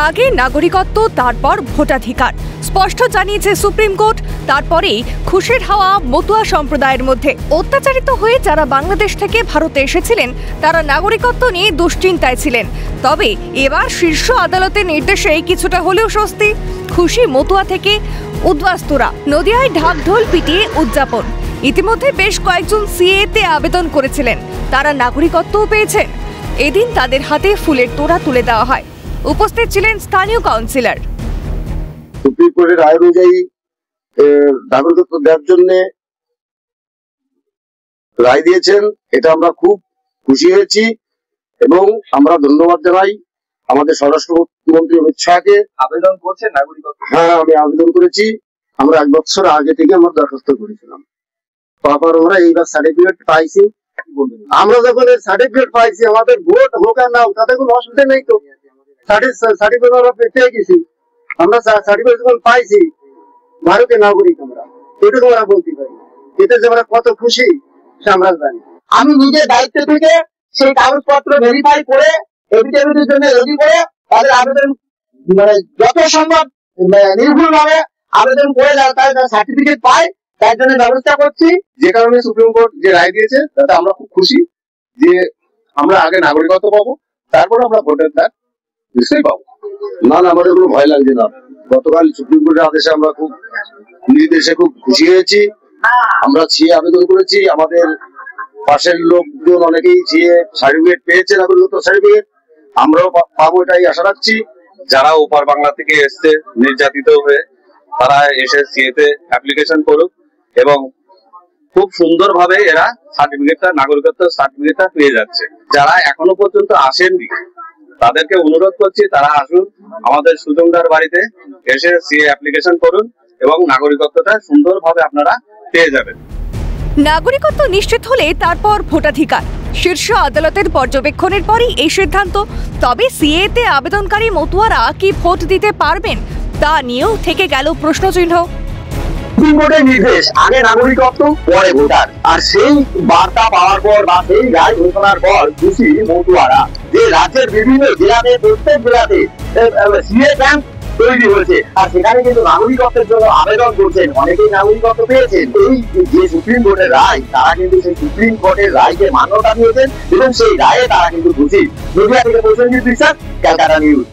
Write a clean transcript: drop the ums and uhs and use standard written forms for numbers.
আগে নাগরিকত্ব, তারপর ভোটাধিকার, স্পষ্ট জানিয়েছে সুপ্রিম কোর্ট। তারপরেই খুশির হাওয়া মতুয়া সম্প্রদায়ের মধ্যে। অত্যাচারিত হয়ে যারা বাংলাদেশ থেকে ভারতে এসেছিলেন তারা নাগরিকত্ব নিয়ে দুশ্চিন্তায় ছিলেন। তবে এবার শীর্ষ আদালতের নির্দেশে কিছুটা হলেও স্বস্তি। খুশি মতুয়া থেকে উদ্বাস্তুরা। নদিয়ায় ঢাকঢোল পিটিয়ে উদযাপন। ইতিমধ্যে বেশ কয়েকজন সিএতে আবেদন করেছিলেন, তারা নাগরিকত্বও পেয়েছেন। এদিন তাদের হাতে ফুলের তোড়া তুলে দেওয়া হয়। উপস্থিত ছিলেন স্থানীয় কাউন্সিলর। সুপ্রিম কোর্টের রায় অনুযায়ী নাগরিকত্ব দেওয়ার জন্য রায় দিয়েছেন, এটা আমরা খুব খুশি হয়েছি এবং আমরা ধন্যবাদ জানাই আমাদের স্বরাষ্ট্রমন্ত্রী অমিত শাহকে। আবেদন করছেন নাগরিকত্ব? হ্যাঁ, আমি আবেদন করেছি। আমরা 1 বছর আগে থেকে আমরা দরখাস্ত করেছিলাম, তারপর আমরা এইবার সার্টিফিকেট পাইছি। আমরা যখন সার্টিফিকেট পাইছি, আমাদের ভোট হোক আর না হোক তাতে কোনো অসুবিধা নেই। তো সার্টিফিকেট আমরা পেয়ে গেছি, আমরা সার্টিফিকেট যখন পাইছি ভারতীয় নাগরিক আমরা, এটুকু আমরা বলতে পারি। এতে যে আমরা কত খুশি সে আমরা জানি। আমি নিজের দায়িত্ব থেকে সেই কাগজপত্র ভেরিফাই করে এফিডেভিটের জন্য রেডি করে তাদের আবেদন যত সম্ভব নির্ভুলভাবে আবেদন করে তারা সার্টিফিকেট পায় তার জন্য ব্যবস্থা করছি। যে কারণে সুপ্রিম কোর্ট যে রায় দিয়েছে তাতে আমরা খুব খুশি যে আমরা আগে নাগরিকত্ব পাবো, তারপর আমরা ভোটের দাগ নিশ্চয়ই পাবো। না, আমাদের কোনো ভয় লাগছে না। গতকাল সুপ্রিম কোর্টের আদেশে আমরা খুব নির্দেশে খুব খুশি হয়েছি। আমরা সিএ আবেদন করেছি, আমাদের পাশের লোকজন অনেকেই সিএ সার্টিফিকেট পেয়েছে, নাগরিকত্ব সার্টিফিকেট। আমরাও পাবো এটাই আশা রাখছি। যারা ওপার বাংলা থেকে এসছে নির্যাতিত হয়ে, তারা এসে সিএতে অ্যাপ্লিকেশন করুক এবং খুব সুন্দরভাবে এরা সার্টিফিকেটটা, নাগরিকত্ব সার্টিফিকেটটা পেয়ে যাচ্ছে। যারা এখনো পর্যন্ত আসেননি তাদেরকে অনুরোধ করছি তারা আসুন আমাদের সুজনদার বাড়িতে, এসে সিএ অ্যাপ্লিকেশন করুন এবং নাগরিকত্বটা সুন্দরভাবে আপনারা পেয়ে যাবেন। নাগরিকত্ব নিশ্চিত হলে তারপর ভোটাধিকার। শীর্ষ আদালতের পর্যবেক্ষণের পরই এই সিদ্ধান্ত। তবে সিএতে আবেদনকারী মতুয়ারা কি ভোট দিতে পারবেন তা নিয়েও থেকে গেল প্রশ্নচিহ্ন। সুপ্রিম কোর্টের নির্দেশ, আগে নাগরিকত্ব পরে ভোটার। আর সেই বার্তা পাওয়ার পর বা সেই রায় ঘোষণার পর খুশি মতুয়ারা। যে রাজ্যের বিভিন্ন জেলাতে, প্রত্যেক জেলাতে সিএ ক্যাম্প তৈরি হয়েছে আর সেখানে কিন্তু নাগরিকত্বের জন্য আবেদন করছেন, অনেকেই নাগরিকত্ব পেয়েছেন। এই যে সুপ্রিম কোর্টের রায়, তারা কিন্তু সেই সুপ্রিম কোর্টের রায়কে মান্যতা দিয়েছেন এবং সেই রায়ে তারা কিন্তু খুশি। নদিয়া থেকে প্রসেনজিৎ বিশ্বাস, ক্যালকাটা নিউজ।